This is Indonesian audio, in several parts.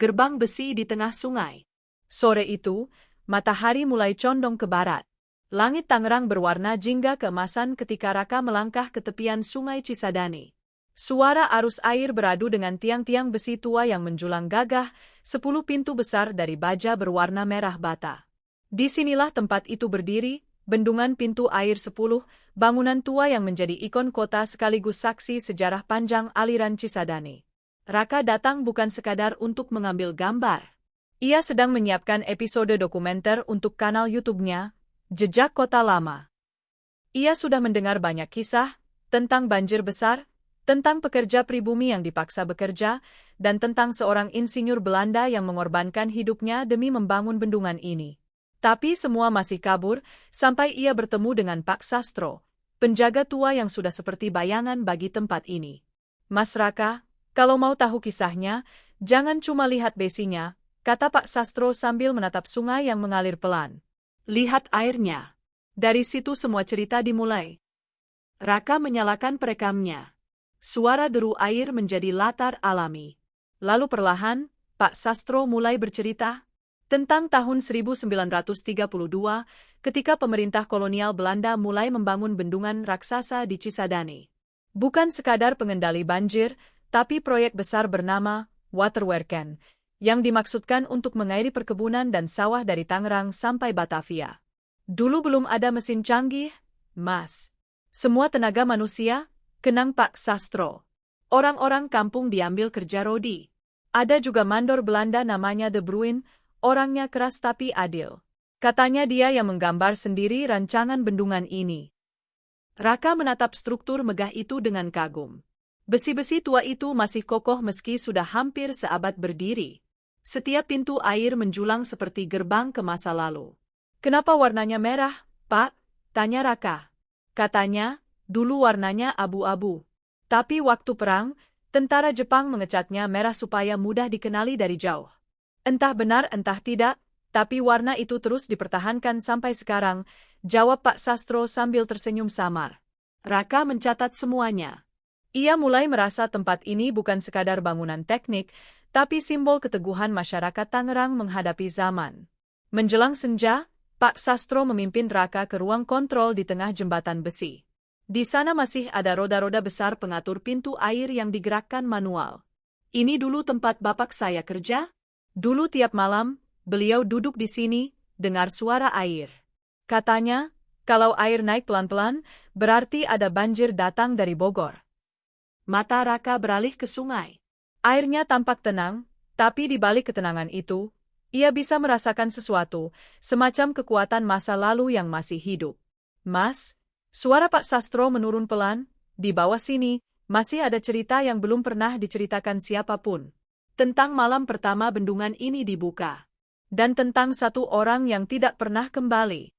gerbang besi di tengah sungai. Sore itu, matahari mulai condong ke barat. Langit Tangerang berwarna jingga keemasan ketika Raka melangkah ke tepian sungai Cisadane. Suara arus air beradu dengan tiang-tiang besi tua yang menjulang gagah, 10 pintu besar dari baja berwarna merah bata. Disinilah tempat itu berdiri, bendungan pintu air 10, bangunan tua yang menjadi ikon kota sekaligus saksi sejarah panjang aliran Cisadane. Raka datang bukan sekadar untuk mengambil gambar. Ia sedang menyiapkan episode dokumenter untuk kanal YouTube-nya, Jejak Kota Lama. Ia sudah mendengar banyak kisah tentang banjir besar, tentang pekerja pribumi yang dipaksa bekerja, dan tentang seorang insinyur Belanda yang mengorbankan hidupnya demi membangun bendungan ini. Tapi semua masih kabur sampai ia bertemu dengan Pak Sastro, penjaga tua yang sudah seperti bayangan bagi tempat ini. Mas Raka, kalau mau tahu kisahnya, jangan cuma lihat besinya, kata Pak Sastro sambil menatap sungai yang mengalir pelan. Lihat airnya. Dari situ semua cerita dimulai. Raka menyalakan perekamnya. Suara deru air menjadi latar alami. Lalu perlahan, Pak Sastro mulai bercerita tentang tahun 1932, ketika pemerintah kolonial Belanda mulai membangun bendungan raksasa di Cisadane. Bukan sekadar pengendali banjir, tapi proyek besar bernama Waterwerken, yang dimaksudkan untuk mengairi perkebunan dan sawah dari Tangerang sampai Batavia. Dulu belum ada mesin canggih, Mas. Semua tenaga manusia, kenang Pak Sastro. Orang-orang kampung diambil kerja rodi. Ada juga mandor Belanda namanya De Bruin, orangnya keras tapi adil. Katanya dia yang menggambar sendiri rancangan bendungan ini. Raka menatap struktur megah itu dengan kagum. Besi-besi tua itu masih kokoh meski sudah hampir seabad berdiri. Setiap pintu air menjulang seperti gerbang ke masa lalu. Kenapa warnanya merah, Pak? Tanya Raka. Katanya, dulu warnanya abu-abu. Tapi waktu perang, tentara Jepang mengecatnya merah supaya mudah dikenali dari jauh. Entah benar entah tidak, tapi warna itu terus dipertahankan sampai sekarang, jawab Pak Sastro sambil tersenyum samar. Raka mencatat semuanya. Ia mulai merasa tempat ini bukan sekadar bangunan teknik, tapi simbol keteguhan masyarakat Tangerang menghadapi zaman. Menjelang senja, Pak Sastro memimpin Raka ke ruang kontrol di tengah jembatan besi. Di sana masih ada roda-roda besar pengatur pintu air yang digerakkan manual. Ini dulu tempat bapak saya kerja? Dulu tiap malam, beliau duduk di sini, dengar suara air. Katanya, kalau air naik pelan-pelan, berarti ada banjir datang dari Bogor. Mata Raka beralih ke sungai. Airnya tampak tenang, tapi di balik ketenangan itu, ia bisa merasakan sesuatu, semacam kekuatan masa lalu yang masih hidup. Mas, suara Pak Sastro menurun pelan, di bawah sini, masih ada cerita yang belum pernah diceritakan siapapun. Tentang malam pertama bendungan ini dibuka. Dan tentang satu orang yang tidak pernah kembali.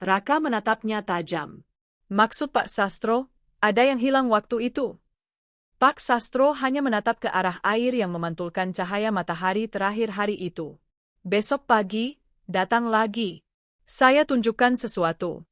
Raka menatapnya tajam. Maksud Pak Sastro, ada yang hilang waktu itu. Pak Sastro hanya menatap ke arah air yang memantulkan cahaya matahari terakhir hari itu. Besok pagi, datang lagi. Saya tunjukkan sesuatu.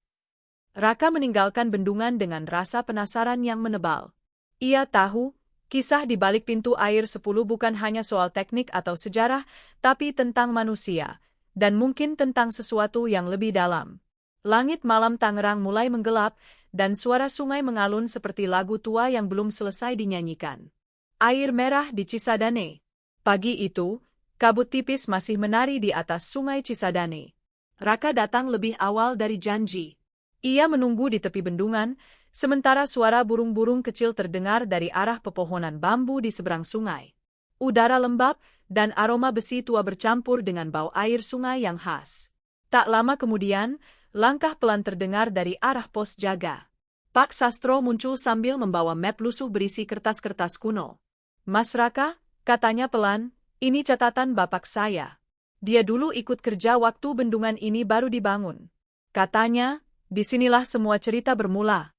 Raka meninggalkan bendungan dengan rasa penasaran yang menebal. Ia tahu, kisah di balik pintu air 10 bukan hanya soal teknik atau sejarah, tapi tentang manusia, dan mungkin tentang sesuatu yang lebih dalam. Langit malam Tangerang mulai menggelap, dan suara sungai mengalun seperti lagu tua yang belum selesai dinyanyikan. Air merah di Cisadane. Pagi itu, kabut tipis masih menari di atas sungai Cisadane. Raka datang lebih awal dari janji. Ia menunggu di tepi bendungan, sementara suara burung-burung kecil terdengar dari arah pepohonan bambu di seberang sungai. Udara lembab, dan aroma besi tua bercampur dengan bau air sungai yang khas. Tak lama kemudian, langkah pelan terdengar dari arah pos jaga. Pak Sastro muncul sambil membawa map lusuh berisi kertas-kertas kuno. Mas Raka, katanya pelan, ini catatan bapak saya. Dia dulu ikut kerja waktu bendungan ini baru dibangun. Katanya, disinilah semua cerita bermula.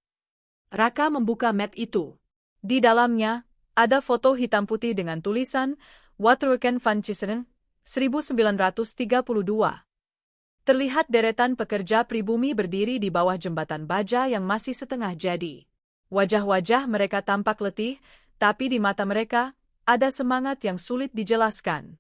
Raka membuka map itu. Di dalamnya, ada foto hitam putih dengan tulisan Waterwerken van Cisadane, 1932. Terlihat deretan pekerja pribumi berdiri di bawah jembatan baja yang masih setengah jadi. Wajah-wajah mereka tampak letih, tapi di mata mereka, ada semangat yang sulit dijelaskan.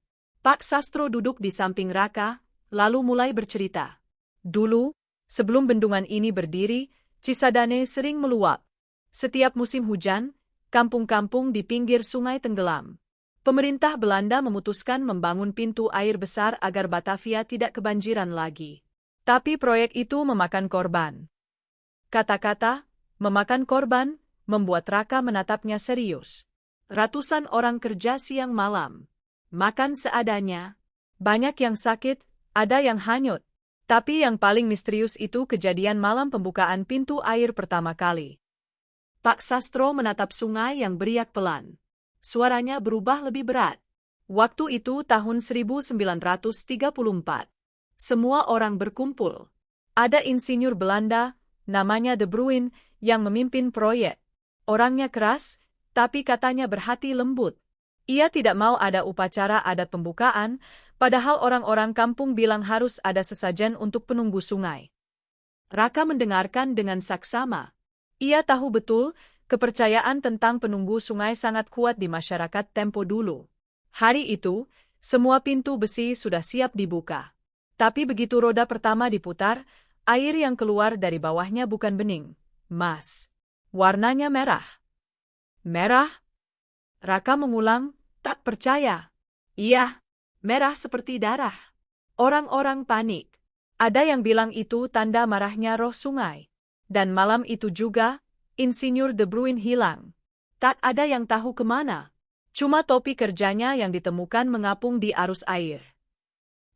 Pak Sastro duduk di samping Raka, lalu mulai bercerita. Dulu, sebelum bendungan ini berdiri, Cisadane sering meluap. Setiap musim hujan, kampung-kampung di pinggir sungai tenggelam. Pemerintah Belanda memutuskan membangun pintu air besar agar Batavia tidak kebanjiran lagi. Tapi proyek itu memakan korban. Kata-kata, memakan korban, membuat Raka menatapnya serius. Ratusan orang kerja siang malam. Makan seadanya. Banyak yang sakit, ada yang hanyut. Tapi yang paling misterius itu kejadian malam pembukaan pintu air pertama kali. Pak Sastro menatap sungai yang beriak pelan. Suaranya berubah lebih berat. Waktu itu tahun 1934. Semua orang berkumpul. Ada insinyur Belanda, namanya De Bruin, yang memimpin proyek. Orangnya keras, tapi katanya berhati lembut. Ia tidak mau ada upacara adat pembukaan, padahal orang-orang kampung bilang harus ada sesajen untuk penunggu sungai. Raka mendengarkan dengan saksama. Ia tahu betul, kepercayaan tentang penunggu sungai sangat kuat di masyarakat tempo dulu. Hari itu, semua pintu besi sudah siap dibuka. Tapi begitu roda pertama diputar, air yang keluar dari bawahnya bukan bening, emas. Warnanya merah. Merah? Raka mengulang, tak percaya. Iya, merah seperti darah. Orang-orang panik. Ada yang bilang itu tanda marahnya roh sungai. Dan malam itu juga, Insinyur De Bruin hilang. Tak ada yang tahu kemana. Cuma topi kerjanya yang ditemukan mengapung di arus air.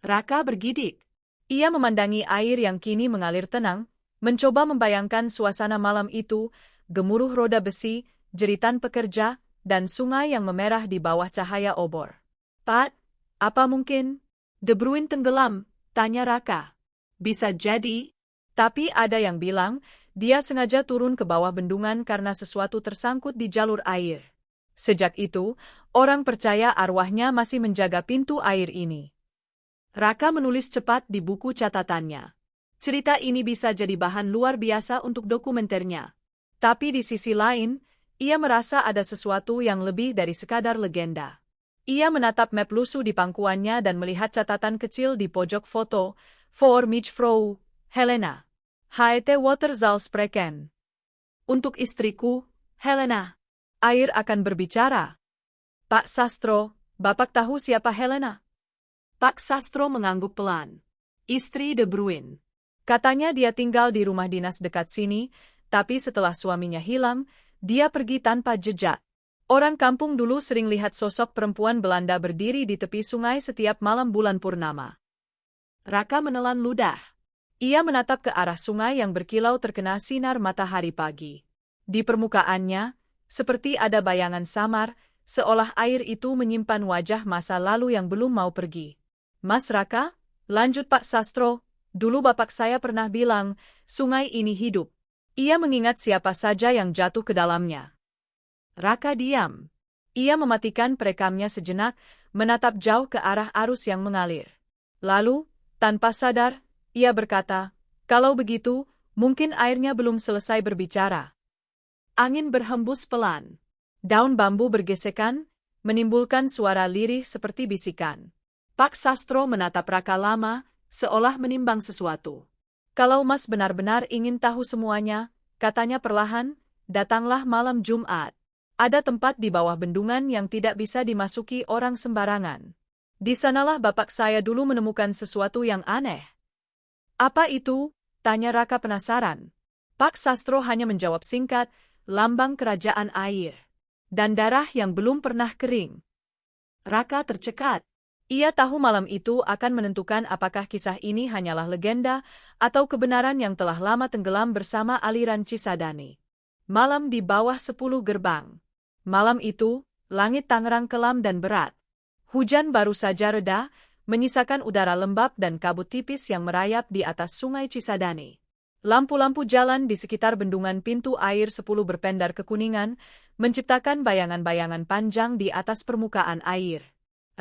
Raka bergidik. Ia memandangi air yang kini mengalir tenang, mencoba membayangkan suasana malam itu, gemuruh roda besi, jeritan pekerja, dan sungai yang memerah di bawah cahaya obor. Pat, apa mungkin? De Bruin tenggelam, tanya Raka. Bisa jadi, tapi ada yang bilang, dia sengaja turun ke bawah bendungan karena sesuatu tersangkut di jalur air. Sejak itu, orang percaya arwahnya masih menjaga pintu air ini. Raka menulis cepat di buku catatannya. Cerita ini bisa jadi bahan luar biasa untuk dokumenternya. Tapi di sisi lain, ia merasa ada sesuatu yang lebih dari sekadar legenda. Ia menatap map lusuh di pangkuannya dan melihat catatan kecil di pojok foto, "For mich Frau Helena. Heute Water soll sprechen." Untuk istriku, Helena. Air akan berbicara. Pak Sastro, Bapak tahu siapa Helena? Pak Sastro mengangguk pelan. Istri De Bruin. Katanya dia tinggal di rumah dinas dekat sini, tapi setelah suaminya hilang, dia pergi tanpa jejak. Orang kampung dulu sering lihat sosok perempuan Belanda berdiri di tepi sungai setiap malam bulan purnama. Raka menelan ludah. Ia menatap ke arah sungai yang berkilau terkena sinar matahari pagi. Di permukaannya, seperti ada bayangan samar, seolah air itu menyimpan wajah masa lalu yang belum mau pergi. Mas Raka, lanjut Pak Sastro, dulu bapak saya pernah bilang, sungai ini hidup. Ia mengingat siapa saja yang jatuh ke dalamnya. Raka diam. Ia mematikan perekamnya sejenak, menatap jauh ke arah arus yang mengalir. Lalu, tanpa sadar, ia berkata, kalau begitu, mungkin airnya belum selesai berbicara. Angin berhembus pelan. Daun bambu bergesekan, menimbulkan suara lirih seperti bisikan. Pak Sastro menatap Raka lama, seolah menimbang sesuatu. Kalau Mas benar-benar ingin tahu semuanya, katanya perlahan, datanglah malam Jumat. Ada tempat di bawah bendungan yang tidak bisa dimasuki orang sembarangan. Di sanalah bapak saya dulu menemukan sesuatu yang aneh. Apa itu? Tanya Raka penasaran. Pak Sastro hanya menjawab singkat, lambang kerajaan air. Dan darah yang belum pernah kering. Raka tercekat. Ia tahu malam itu akan menentukan apakah kisah ini hanyalah legenda atau kebenaran yang telah lama tenggelam bersama aliran Cisadane. Malam di bawah 10 gerbang. Malam itu, langit Tangerang kelam dan berat. Hujan baru saja reda, menyisakan udara lembab dan kabut tipis yang merayap di atas sungai Cisadane. Lampu-lampu jalan di sekitar bendungan pintu air 10 berpendar kekuningan, menciptakan bayangan-bayangan panjang di atas permukaan air.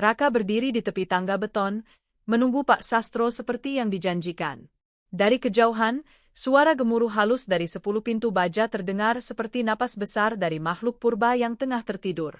Raka berdiri di tepi tangga beton, menunggu Pak Sastro seperti yang dijanjikan. Dari kejauhan, suara gemuruh halus dari 10 pintu baja terdengar seperti napas besar dari makhluk purba yang tengah tertidur.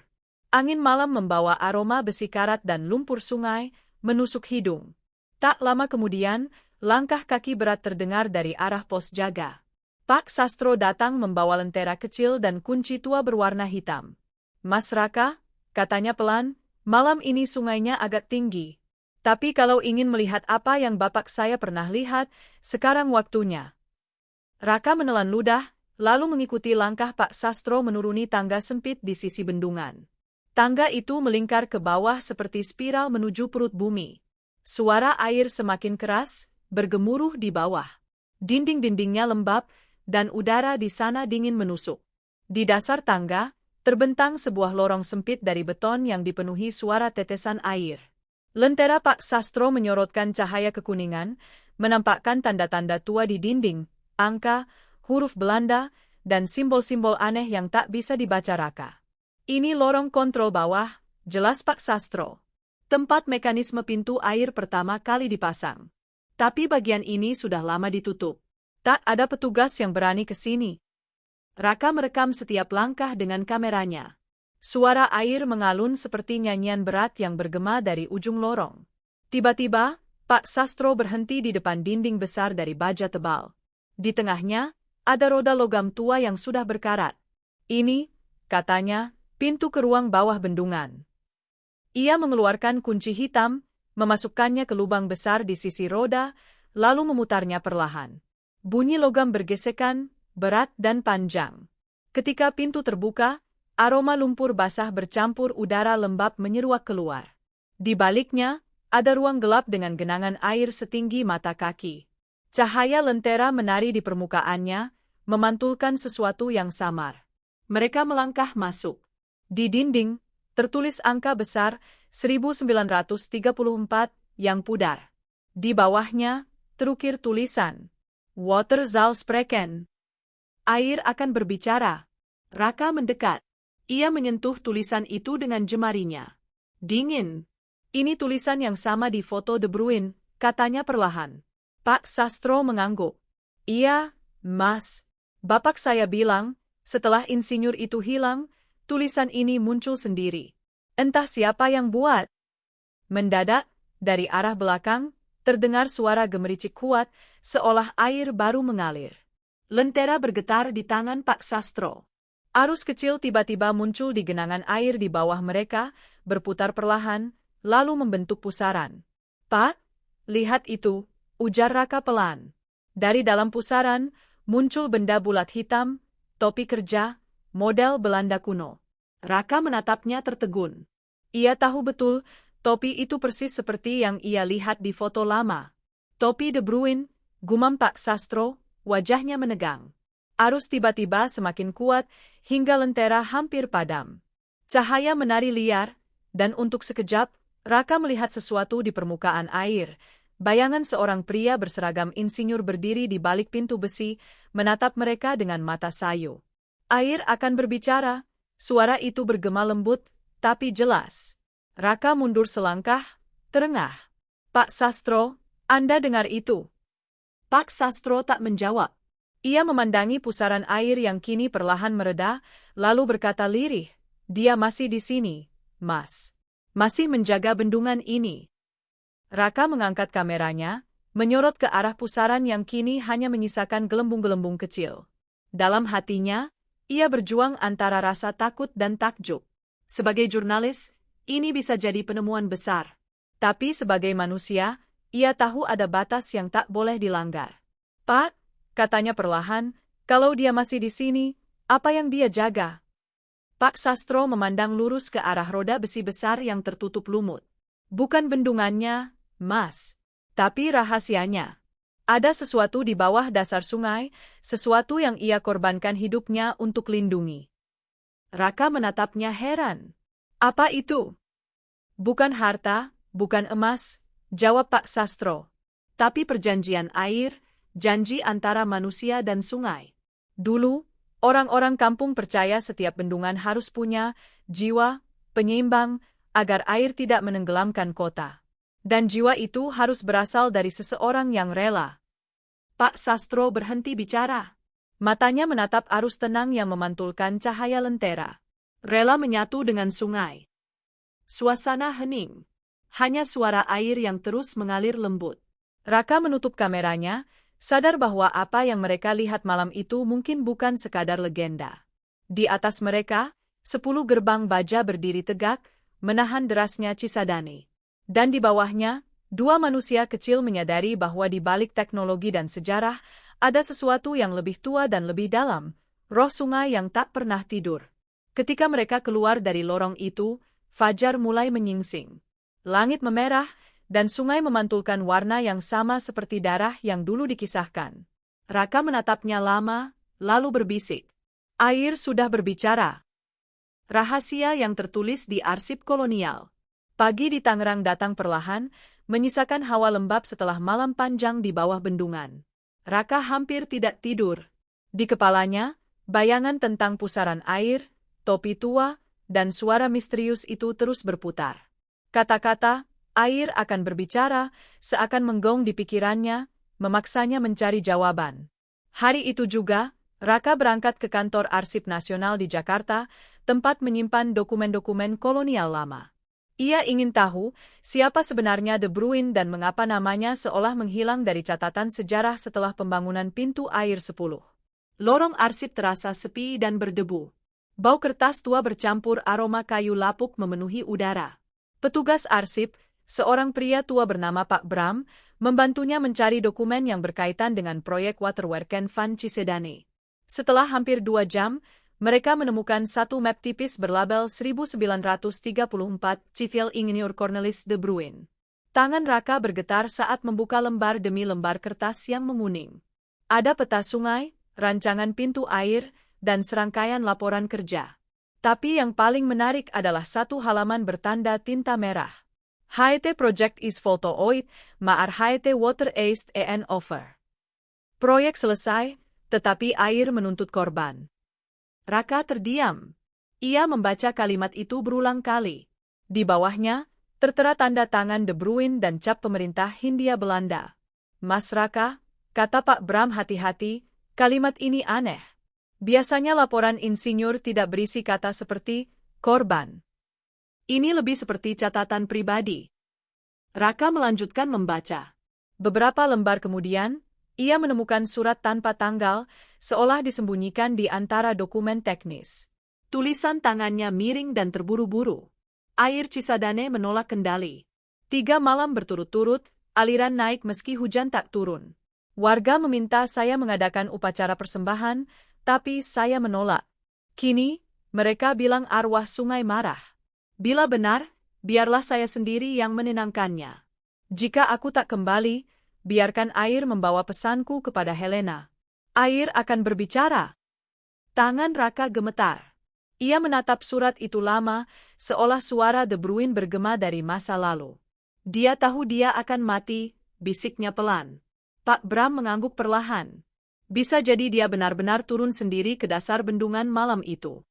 Angin malam membawa aroma besi karat dan lumpur sungai menusuk hidung. Tak lama kemudian, langkah kaki berat terdengar dari arah pos jaga. Pak Sastro datang membawa lentera kecil dan kunci tua berwarna hitam. "Mas Raka," katanya pelan, "malam ini sungainya agak tinggi. Tapi kalau ingin melihat apa yang bapak saya pernah lihat, sekarang waktunya." Raka menelan ludah, lalu mengikuti langkah Pak Sastro menuruni tangga sempit di sisi bendungan. Tangga itu melingkar ke bawah seperti spiral menuju perut bumi. Suara air semakin keras, bergemuruh di bawah. Dinding-dindingnya lembab, dan udara di sana dingin menusuk. Di dasar tangga, terbentang sebuah lorong sempit dari beton yang dipenuhi suara tetesan air. Lentera Pak Sastro menyorotkan cahaya kekuningan, menampakkan tanda-tanda tua di dinding, angka, huruf Belanda, dan simbol-simbol aneh yang tak bisa dibaca Raka. "Ini lorong kontrol bawah," jelas Pak Sastro. "Tempat mekanisme pintu air pertama kali dipasang. Tapi bagian ini sudah lama ditutup. Tak ada petugas yang berani ke sini." Raka merekam setiap langkah dengan kameranya. Suara air mengalun seperti nyanyian berat yang bergema dari ujung lorong. Tiba-tiba, Pak Sastro berhenti di depan dinding besar dari baja tebal. Di tengahnya, ada roda logam tua yang sudah berkarat. "Ini," katanya, "pintu ke ruang bawah bendungan." Ia mengeluarkan kunci hitam, memasukkannya ke lubang besar di sisi roda, lalu memutarnya perlahan. Bunyi logam bergesekan, berat dan panjang. Ketika pintu terbuka, aroma lumpur basah bercampur udara lembab menyeruak keluar. Di baliknya, ada ruang gelap dengan genangan air setinggi mata kaki. Cahaya lentera menari di permukaannya, memantulkan sesuatu yang samar. Mereka melangkah masuk. Di dinding, tertulis angka besar 1934 yang pudar. Di bawahnya, terukir tulisan, "Water zal spreken." Air akan berbicara. Raka mendekat. Ia menyentuh tulisan itu dengan jemarinya. "Dingin." "Ini tulisan yang sama di foto De Bruin," katanya perlahan. Pak Sastro mengangguk. "Iya, Mas. Bapak saya bilang, setelah insinyur itu hilang, tulisan ini muncul sendiri. Entah siapa yang buat." Mendadak, dari arah belakang, terdengar suara gemericik kuat, seolah air baru mengalir. Lentera bergetar di tangan Pak Sastro. Arus kecil tiba-tiba muncul di genangan air di bawah mereka, berputar perlahan, lalu membentuk pusaran. "Pak, lihat itu," ujar Raka pelan. Dari dalam pusaran, muncul benda bulat hitam, topi kerja, model Belanda kuno. Raka menatapnya tertegun. Ia tahu betul, topi itu persis seperti yang ia lihat di foto lama. "Topi De Bruin," gumam Pak Sastro, wajahnya menegang. Arus tiba-tiba semakin kuat, hingga lentera hampir padam. Cahaya menari liar, dan untuk sekejap, Raka melihat sesuatu di permukaan air. Bayangan seorang pria berseragam insinyur berdiri di balik pintu besi, menatap mereka dengan mata sayu. "Air akan berbicara," suara itu bergema lembut, tapi jelas. Raka mundur selangkah, terengah. "Pak Sastro, Anda dengar itu?" Pak Sastro tak menjawab. Ia memandangi pusaran air yang kini perlahan mereda, lalu berkata lirih, "Dia masih di sini, Mas. Masih menjaga bendungan ini." Raka mengangkat kameranya, menyorot ke arah pusaran yang kini hanya menyisakan gelembung-gelembung kecil. Dalam hatinya, ia berjuang antara rasa takut dan takjub. Sebagai jurnalis, ini bisa jadi penemuan besar. Tapi sebagai manusia, ia tahu ada batas yang tak boleh dilanggar. "Pak," katanya perlahan, "kalau dia masih di sini, apa yang dia jaga?" Pak Sastro memandang lurus ke arah roda besi besar yang tertutup lumut. "Bukan bendungannya, Mas. Tapi rahasianya. Ada sesuatu di bawah dasar sungai, sesuatu yang ia korbankan hidupnya untuk lindungi." Raka menatapnya heran. "Apa itu?" "Bukan harta, bukan emas," jawab Pak Sastro. "Tapi perjanjian air, janji antara manusia dan sungai. Dulu, orang-orang kampung percaya setiap bendungan harus punya jiwa penyeimbang agar air tidak menenggelamkan kota. Dan jiwa itu harus berasal dari seseorang yang rela." Pak Sastro berhenti bicara. Matanya menatap arus tenang yang memantulkan cahaya lentera. rela menyatu dengan sungai. Suasana hening. Hanya suara air yang terus mengalir lembut. Raka menutup kameranya, sadar bahwa apa yang mereka lihat malam itu mungkin bukan sekadar legenda. Di atas mereka, 10 gerbang baja berdiri tegak, menahan derasnya Cisadane. Dan di bawahnya, 2 manusia kecil menyadari bahwa di balik teknologi dan sejarah, ada sesuatu yang lebih tua dan lebih dalam, roh sungai yang tak pernah tidur. Ketika mereka keluar dari lorong itu, fajar mulai menyingsing. Langit memerah, dan sungai memantulkan warna yang sama seperti darah yang dulu dikisahkan. Raka menatapnya lama, lalu berbisik. Air sudah berbicara. Rahasia yang tertulis di arsip kolonial. Pagi di Tangerang datang perlahan, menyisakan hawa lembab setelah malam panjang di bawah bendungan. Raka hampir tidak tidur. Di kepalanya, bayangan tentang pusaran air, topi tua, dan suara misterius itu terus berputar. Kata-kata, air akan berbicara, seakan menggong di pikirannya, memaksanya mencari jawaban. Hari itu juga, Raka berangkat ke kantor Arsip Nasional di Jakarta, tempat menyimpan dokumen-dokumen kolonial lama. Ia ingin tahu, siapa sebenarnya De Bruin dan mengapa namanya seolah menghilang dari catatan sejarah setelah pembangunan pintu air 10. Lorong arsip terasa sepi dan berdebu. Bau kertas tua bercampur aroma kayu lapuk memenuhi udara. Petugas arsip, seorang pria tua bernama Pak Bram, membantunya mencari dokumen yang berkaitan dengan proyek Waterwerken van Cisadane. Setelah hampir 2 jam, mereka menemukan satu map tipis berlabel 1934 Civil Ingenieur Cornelis De Bruin. Tangan Raka bergetar saat membuka lembar demi lembar kertas yang menguning. Ada peta sungai, rancangan pintu air, dan serangkaian laporan kerja. Tapi yang paling menarik adalah satu halaman bertanda tinta merah. HET project is voltooid, maar HET water eist en over. Proyek selesai, tetapi air menuntut korban. Raka terdiam. Ia membaca kalimat itu berulang kali. Di bawahnya, tertera tanda tangan De Bruin dan cap pemerintah Hindia Belanda. Mas Raka, kata Pak Bram hati-hati, kalimat ini aneh. Biasanya laporan insinyur tidak berisi kata seperti korban. Ini lebih seperti catatan pribadi. Raka melanjutkan membaca. Beberapa lembar kemudian, ia menemukan surat tanpa tanggal, seolah disembunyikan di antara dokumen teknis. Tulisan tangannya miring dan terburu-buru. Air Cisadane menolak kendali. 3 malam berturut-turut, aliran naik meski hujan tak turun. Warga meminta saya mengadakan upacara persembahan, tapi saya menolak. Kini, mereka bilang arwah sungai marah. Bila benar, biarlah saya sendiri yang menenangkannya. Jika aku tak kembali, biarkan air membawa pesanku kepada Helena. Air akan berbicara. Tangan Raka gemetar. Ia menatap surat itu lama, seolah suara De Bruin bergema dari masa lalu. Dia tahu dia akan mati, bisiknya pelan. Pak Bram mengangguk perlahan. Bisa jadi dia benar-benar turun sendiri ke dasar bendungan malam itu.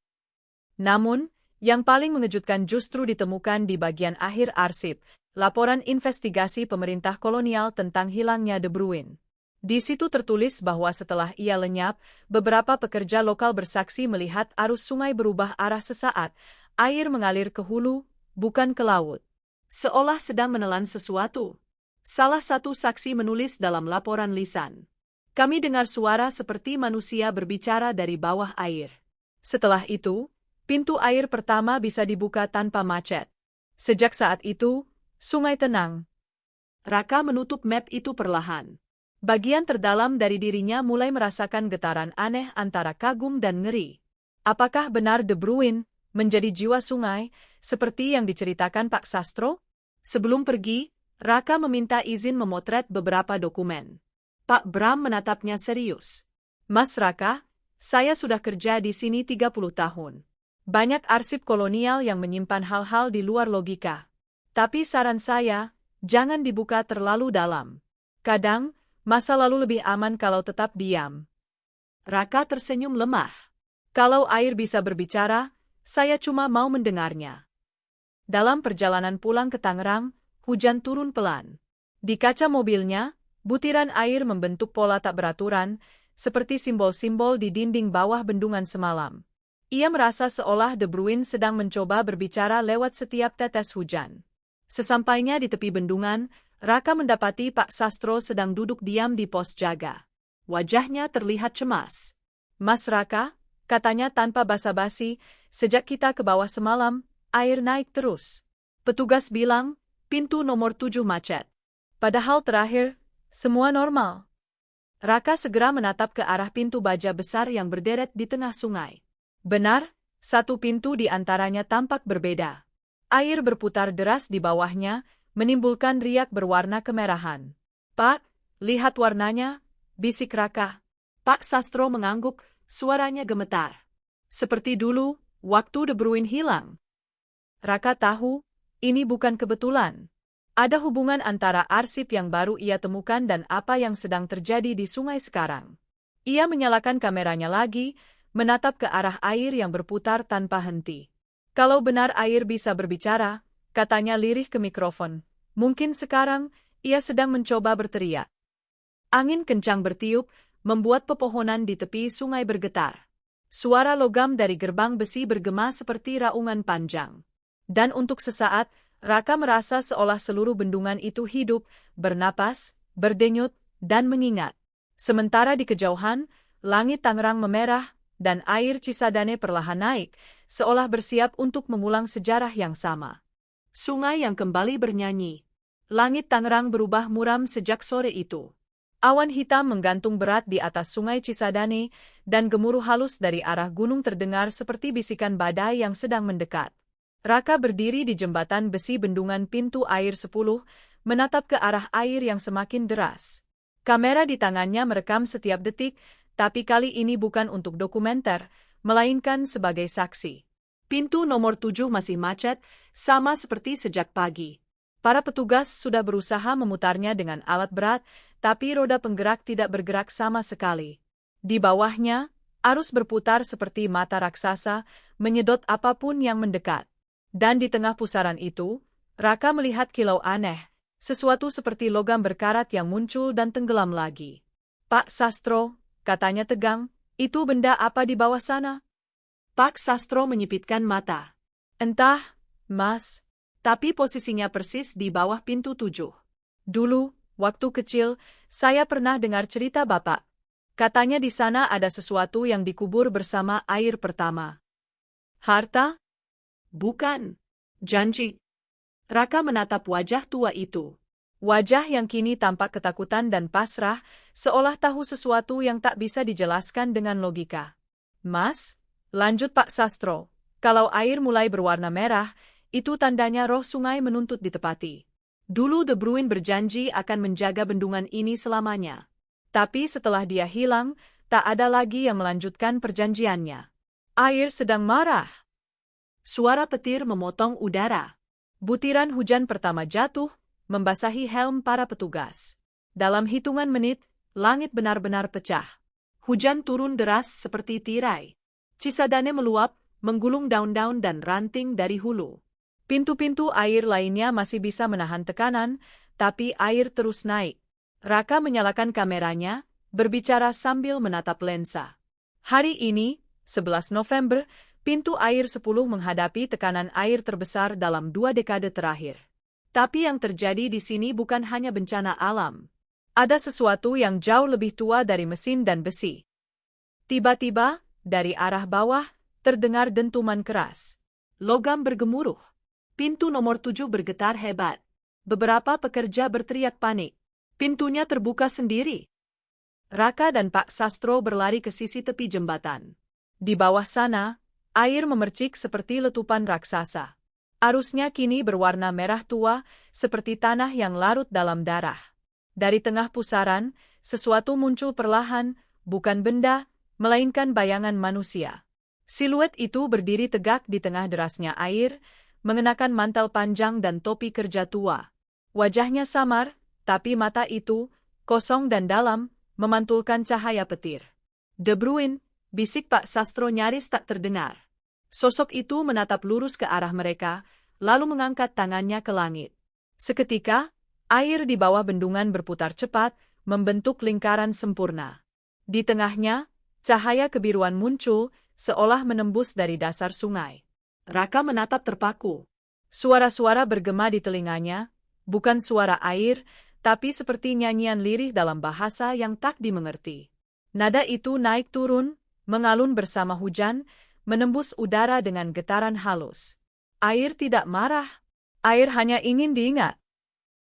Namun, yang paling mengejutkan justru ditemukan di bagian akhir arsip, laporan investigasi pemerintah kolonial tentang hilangnya De Bruin. Di situ tertulis bahwa setelah ia lenyap, beberapa pekerja lokal bersaksi melihat arus sungai berubah arah sesaat, air mengalir ke hulu, bukan ke laut. Seolah sedang menelan sesuatu. Salah satu saksi menulis dalam laporan lisan. Kami dengar suara seperti manusia berbicara dari bawah air. Setelah itu, pintu air pertama bisa dibuka tanpa macet. Sejak saat itu, sungai tenang. Raka menutup map itu perlahan. Bagian terdalam dari dirinya mulai merasakan getaran aneh antara kagum dan ngeri. Apakah benar De Bruin menjadi jiwa sungai, seperti yang diceritakan Pak Sastro? Sebelum pergi, Raka meminta izin memotret beberapa dokumen. Pak Bram menatapnya serius. Mas Raka, saya sudah kerja di sini 30 tahun. Banyak arsip kolonial yang menyimpan hal-hal di luar logika. Tapi saran saya, jangan dibuka terlalu dalam. Kadang, masa lalu lebih aman kalau tetap diam. Raka tersenyum lemah. Kalau air bisa berbicara, saya cuma mau mendengarnya. Dalam perjalanan pulang ke Tangerang, hujan turun pelan. Di kaca mobilnya, butiran air membentuk pola tak beraturan, seperti simbol-simbol di dinding bawah bendungan semalam. Ia merasa seolah De Bruyne sedang mencoba berbicara lewat setiap tetes hujan. Sesampainya di tepi bendungan, Raka mendapati Pak Sastro sedang duduk diam di pos jaga. Wajahnya terlihat cemas. "Mas Raka," katanya tanpa basa-basi, "sejak kita ke bawah semalam, air naik terus. Petugas bilang, pintu nomor 7 macet. Padahal terakhir, semua normal." Raka segera menatap ke arah pintu baja besar yang berderet di tengah sungai. Benar, satu pintu di antaranya tampak berbeda. Air berputar deras di bawahnya, menimbulkan riak berwarna kemerahan. "Pak, lihat warnanya," bisik Raka. Pak Sastro mengangguk, suaranya gemetar. Seperti dulu, waktu De Bruyne hilang. Raka tahu, ini bukan kebetulan. Ada hubungan antara arsip yang baru ia temukan dan apa yang sedang terjadi di sungai sekarang. Ia menyalakan kameranya lagi, menatap ke arah air yang berputar tanpa henti. "Kalau benar air bisa berbicara," katanya lirih ke mikrofon, "mungkin sekarang ia sedang mencoba berteriak." Angin kencang bertiup, membuat pepohonan di tepi sungai bergetar. Suara logam dari gerbang besi bergema seperti raungan panjang. Dan untuk sesaat, Raka merasa seolah seluruh bendungan itu hidup, bernapas, berdenyut, dan mengingat. Sementara di kejauhan, langit Tangerang memerah, dan air Cisadane perlahan naik, seolah bersiap untuk mengulang sejarah yang sama. Sungai yang kembali bernyanyi. Langit Tangerang berubah muram sejak sore itu. Awan hitam menggantung berat di atas sungai Cisadane, dan gemuruh halus dari arah gunung terdengar seperti bisikan badai yang sedang mendekat. Raka berdiri di jembatan besi bendungan pintu air 10, menatap ke arah air yang semakin deras. Kamera di tangannya merekam setiap detik, tapi kali ini bukan untuk dokumenter, melainkan sebagai saksi. Pintu nomor 7 masih macet, sama seperti sejak pagi. Para petugas sudah berusaha memutarnya dengan alat berat, tapi roda penggerak tidak bergerak sama sekali. Di bawahnya, arus berputar seperti mata raksasa, menyedot apapun yang mendekat. Dan di tengah pusaran itu, Raka melihat kilau aneh, sesuatu seperti logam berkarat yang muncul dan tenggelam lagi. "Pak Sastro," katanya tegang, "itu benda apa di bawah sana?" Pak Sastro menyipitkan mata. "Entah, Mas, tapi posisinya persis di bawah pintu 7. Dulu, waktu kecil, saya pernah dengar cerita Bapak. Katanya di sana ada sesuatu yang dikubur bersama air pertama." "Harta? Bukan. Janji." Raka menatap wajah tua itu. Wajah yang kini tampak ketakutan dan pasrah, seolah tahu sesuatu yang tak bisa dijelaskan dengan logika. "Mas," lanjut Pak Sastro, "kalau air mulai berwarna merah, itu tandanya roh sungai menuntut ditepati. Dulu De Bruyne berjanji akan menjaga bendungan ini selamanya. Tapi setelah dia hilang, tak ada lagi yang melanjutkan perjanjiannya. Air sedang marah." Suara petir memotong udara. Butiran hujan pertama jatuh, membasahi helm para petugas. Dalam hitungan menit, langit benar-benar pecah. Hujan turun deras seperti tirai. Cisadane meluap, menggulung daun-daun dan ranting dari hulu. Pintu-pintu air lainnya masih bisa menahan tekanan, tapi air terus naik. Raka menyalakan kameranya, berbicara sambil menatap lensa. Hari ini, 11 November, pintu air 10 menghadapi tekanan air terbesar dalam 2 dekade terakhir. Tapi yang terjadi di sini bukan hanya bencana alam. Ada sesuatu yang jauh lebih tua dari mesin dan besi. Tiba-tiba, dari arah bawah, terdengar dentuman keras. Logam bergemuruh. Pintu nomor 7 bergetar hebat. Beberapa pekerja berteriak panik. Pintunya terbuka sendiri. Raka dan Pak Sastro berlari ke sisi tepi jembatan. Di bawah sana, air memercik seperti letupan raksasa. Arusnya kini berwarna merah tua, seperti tanah yang larut dalam darah. Dari tengah pusaran, sesuatu muncul perlahan, bukan benda, melainkan bayangan manusia. Siluet itu berdiri tegak di tengah derasnya air, mengenakan mantel panjang dan topi kerja tua. Wajahnya samar, tapi mata itu, kosong dan dalam, memantulkan cahaya petir. "De Bruyne," bisik Pak Sastro nyaris tak terdengar. Sosok itu menatap lurus ke arah mereka, lalu mengangkat tangannya ke langit. Seketika, air di bawah bendungan berputar cepat, membentuk lingkaran sempurna. Di tengahnya, cahaya kebiruan muncul, seolah menembus dari dasar sungai. Raka menatap terpaku. Suara-suara bergema di telinganya, bukan suara air, tapi seperti nyanyian lirih dalam bahasa yang tak dimengerti. Nada itu naik turun, mengalun bersama hujan, menembus udara dengan getaran halus. Air tidak marah, air hanya ingin diingat.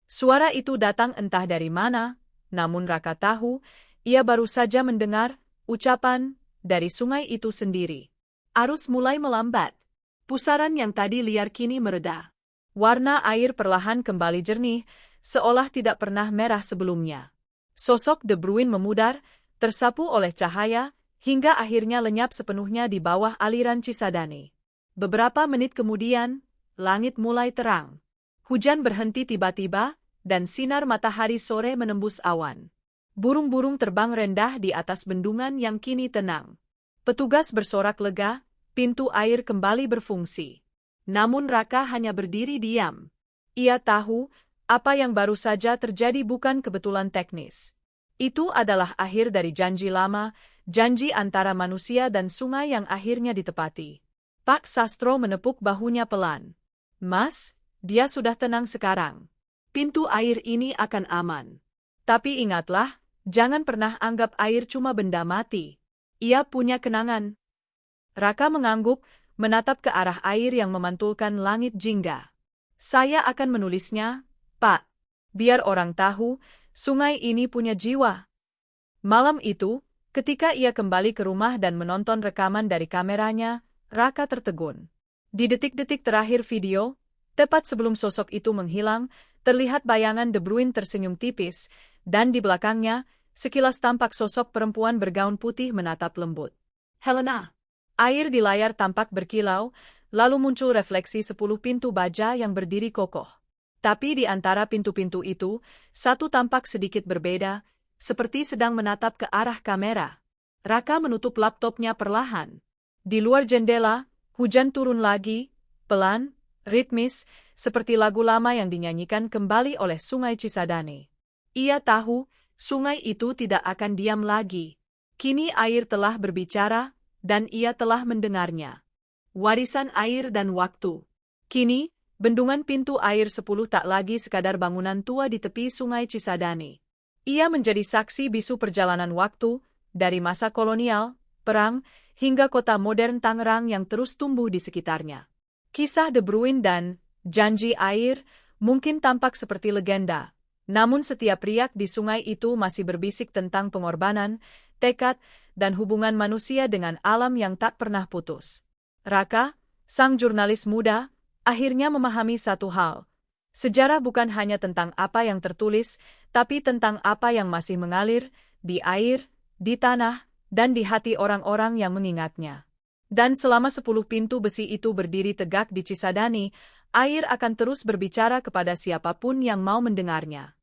Suara itu datang entah dari mana, namun Raka tahu, ia baru saja mendengar ucapan dari sungai itu sendiri. Arus mulai melambat. Pusaran yang tadi liar kini mereda. Warna air perlahan kembali jernih, seolah tidak pernah merah sebelumnya. Sosok De Bruin memudar, tersapu oleh cahaya, hingga akhirnya lenyap sepenuhnya di bawah aliran Cisadane. Beberapa menit kemudian, langit mulai terang. Hujan berhenti tiba-tiba, dan sinar matahari sore menembus awan. Burung-burung terbang rendah di atas bendungan yang kini tenang. Petugas bersorak lega, pintu air kembali berfungsi. Namun Raka hanya berdiri diam. Ia tahu, apa yang baru saja terjadi bukan kebetulan teknis. Itu adalah akhir dari janji lama, janji antara manusia dan sungai yang akhirnya ditepati. Pak Sastro menepuk bahunya pelan. Mas, dia sudah tenang sekarang. Pintu air ini akan aman. Tapi ingatlah, jangan pernah anggap air cuma benda mati. Ia punya kenangan. Raka mengangguk, menatap ke arah air yang memantulkan langit jingga. Saya akan menulisnya, Pak. Biar orang tahu, sungai ini punya jiwa. Malam itu, ketika ia kembali ke rumah dan menonton rekaman dari kameranya, Raka tertegun. Di detik-detik terakhir video, tepat sebelum sosok itu menghilang, terlihat bayangan De Bruin tersenyum tipis, dan di belakangnya, sekilas tampak sosok perempuan bergaun putih menatap lembut. Helena. Air di layar tampak berkilau, lalu muncul refleksi 10 pintu baja yang berdiri kokoh. Tapi di antara pintu-pintu itu, satu tampak sedikit berbeda, seperti sedang menatap ke arah kamera. Raka menutup laptopnya perlahan. Di luar jendela, hujan turun lagi, pelan, ritmis, seperti lagu lama yang dinyanyikan kembali oleh sungai Cisadane. Ia tahu, sungai itu tidak akan diam lagi. Kini air telah berbicara, dan ia telah mendengarnya. Warisan air dan waktu. Kini, bendungan pintu air 10 tak lagi sekadar bangunan tua di tepi sungai Cisadane. Ia menjadi saksi bisu perjalanan waktu, dari masa kolonial, perang, hingga kota modern Tangerang yang terus tumbuh di sekitarnya. Kisah De Bruin dan janji air mungkin tampak seperti legenda, namun setiap riak di sungai itu masih berbisik tentang pengorbanan, tekad, dan hubungan manusia dengan alam yang tak pernah putus. Raka, sang jurnalis muda, akhirnya memahami satu hal. Sejarah bukan hanya tentang apa yang tertulis, tapi tentang apa yang masih mengalir, di air, di tanah, dan di hati orang-orang yang mengingatnya. Dan selama 10 pintu besi itu berdiri tegak di Cisadane, air akan terus berbicara kepada siapapun yang mau mendengarnya.